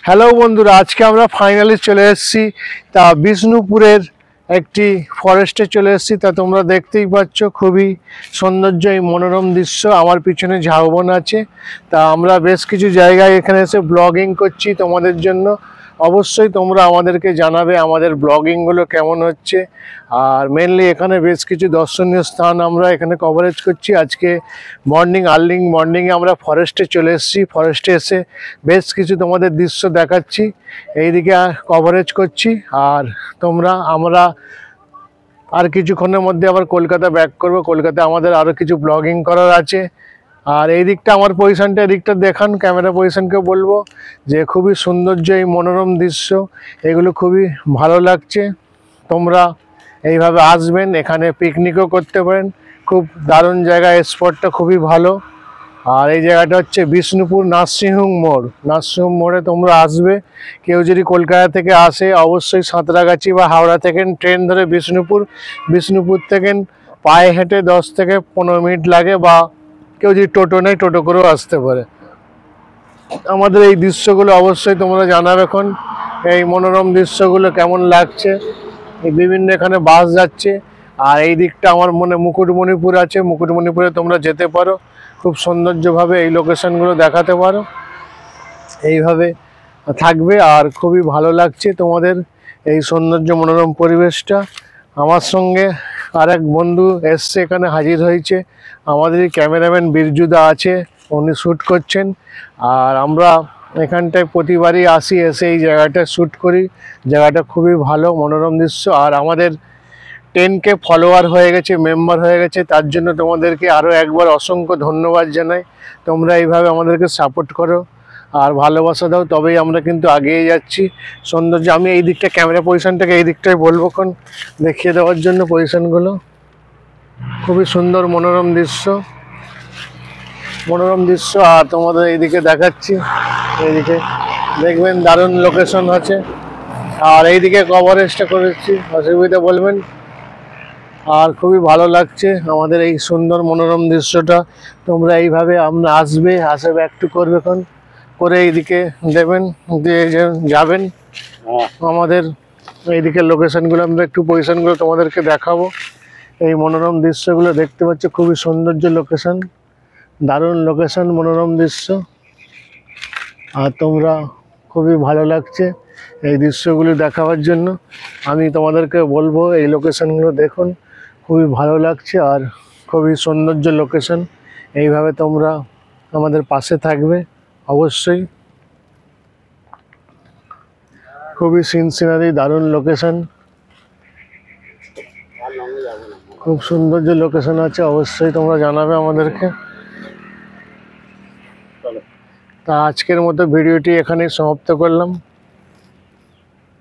Hello বন্ধুরা, আজকে আমরা ফাইনালি চলে এসেছি তা বিষ্ণুপুরের একটি ফরেস্টে চলে এসেছি। তা তোমরা দেখতেই পাচ্ছ খুবই সৌন্দর্য এই মনোরম দৃশ্য। আমার পিছনে ঝাউবন আছে। তা আমরা বেশ কিছু জায়গায় এখানে এসে ব্লগিং করছি তোমাদের জন্য। অবশ্যই তোমরা আমাদেরকে জানাবে আমাদের ব্লগিংগুলো কেমন হচ্ছে। আর মেনলি এখানে বেশ কিছু দর্শনীয় স্থান আমরা এখানে কভারেজ করছি। আজকে আর্লি মর্নিংয়ে আমরা ফরেস্টে চলে এসেছি। ফরেস্টে এসে বেশ কিছু তোমাদের দৃশ্য দেখাচ্ছি, এইদিকে কভারেজ করছি। আর আমরা আর কিছুক্ষণের মধ্যে আবার কলকাতা ব্যাক করব। কলকাতায় আমাদের আরও কিছু ব্লগিং করার আছে। আর এই দিকটা আমার পজিশনটা, এদিকটা দেখান, ক্যামেরা পজিশনকে বলবো যে খুবই সৌন্দর্য এই মনোরম দৃশ্য, এগুলো খুবই ভালো লাগছে। তোমরা এইভাবে আসবেন, এখানে পিকনিকও করতে পারেন। খুব দারুণ জায়গা, স্পটটা খুবই ভালো। আর এই জায়গাটা হচ্ছে বিষ্ণুপুর নার্সিংহোম মোড়ে তোমরা আসবে। কেউ যদি কলকাতা থেকে আসে অবশ্যই সাঁতরাগাছি বা হাওড়া থেকে ট্রেন ধরে বিষ্ণুপুর থেকে পায়ে হেঁটে 10 থেকে 15 মিনিট লাগে, বা কেউ যদি টোটো নেয় টোটো করেও আসতে পারে। আমাদের এই দৃশ্যগুলো অবশ্যই তোমরা জানাবে এখন এই মনোরম দৃশ্যগুলো কেমন লাগছে। বিভিন্ন এখানে বাস যাচ্ছে। আর এই দিকটা আমার মনে মুকুটমণিপুর আছে, মুকুটমণিপুরে তোমরা যেতে পারো, খুব সৌন্দর্যভাবে এই লোকেশনগুলো দেখাতে পারো। এইভাবে থাকবে আর খুবই ভালো লাগছে তোমাদের এই সৌন্দর্য মনোরম পরিবেশটা। আমার সঙ্গে আর এক বন্ধু এসছে, এখানে হাজির হয়েছে। আমাদের ক্যামেরাম্যান বীরজুদা আছে, উনি শ্যুট করছেন। আর আমরা এখানটায় প্রতিবারই আসি, এসে এই জায়গাটা শ্যুট করি। জায়গাটা খুবই ভালো, মনোরম দৃশ্য। আর আমাদের 10K ফলোয়ার হয়ে গেছে, মেম্বার হয়ে গেছে, তার জন্য তোমাদেরকে আরও একবার অসংখ্য ধন্যবাদ জানাই। তোমরা এইভাবে আমাদেরকে সাপোর্ট করো আর ভালোবাসা দাও, তবেই আমরা কিন্তু এগিয়ে যাচ্ছি। সৌন্দর্য, আমি এই দিকটা ক্যামেরা পজিশনটাকে এই দিকটাই বলবো কোন দেখিয়ে দেওয়ার জন্য পজিশনগুলো। খুবই সুন্দর মনোরম দৃশ্য। আর তোমাদের এইদিকে দেখাচ্ছি, এইদিকে দেখবেন দারুণ লোকেশন আছে। আর এইদিকে কভারেজটা করেছি, অসুবিধা বলবেন। আর খুবই ভালো লাগছে আমাদের এই সুন্দর মনোরম দৃশ্যটা। তোমরা এইভাবে আমরা আসে ব্যাক টু করবে করে এইদিকে দেবেন, দিয়ে যাবেন। আমাদের এইদিকে লোকেশনগুলো আমরা একটু পজিশনগুলো তোমাদেরকে দেখাবো। এই মনোরম দৃশ্যগুলো দেখতে পাচ্ছ, খুবই সৌন্দর্য লোকেশন, দারুণ লোকেশন, মনোরম দৃশ্য। আর তোমরা খুবই ভালো লাগছে এই দৃশ্যগুলো দেখাবার জন্য। আমি তোমাদেরকে বলবো এই লোকেশনগুলো দেখুন, খুবই ভালো লাগছে আর খুবই সৌন্দর্য লোকেশন। এইভাবে তোমরা আমাদের পাশে থাকবে অবশ্যই। খুবই সিনারি, দারুণ লোকেশন, খুব সৌন্দর্য লোকেশন আছে। অবশ্যই তোমরা জানাবে আমাদেরকে। তা আজকের মতো ভিডিওটি এখানেই সমাপ্ত করলাম।